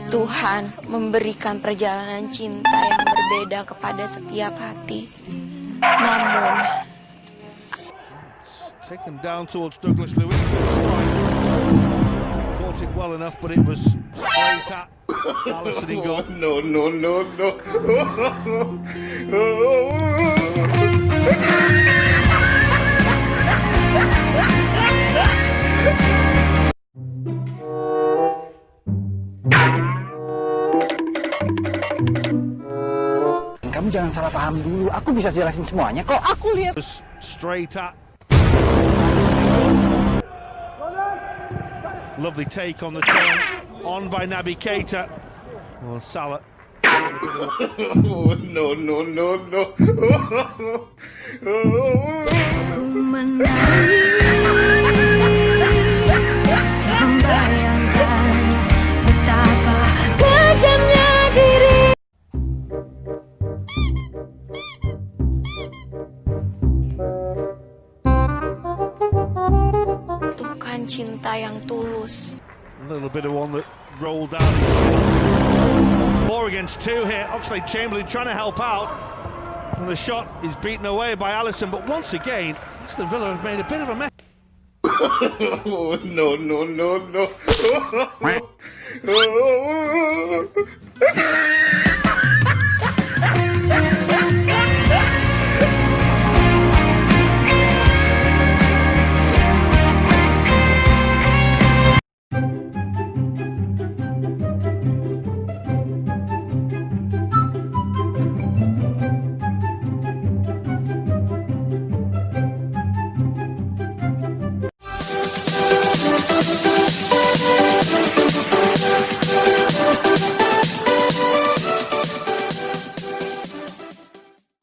Tuhan memberikan perjalanan cinta yang berbeda kepada setiap hati. Namun, taken down towards Douglas Lewis for the strike. Caught it well enough, but it was straight at Alisson in goal. No. Kamu jangan salah paham dulu. Aku bisa jelasin semuanya kok. Aku lihat. Straight at. Lovely take on the turn. On by Naby Keita. Well, Salah. No. membayangkan betapa kejamnya diri. Bukan cinta yang tulus. A little bit of one that rolled down his shoulders. 4 against 2 here. Oxlade-Chamberlain trying to help out. And the shot is beaten away by Alisson. But once again, Aston Villa have made a bit of a mess. No.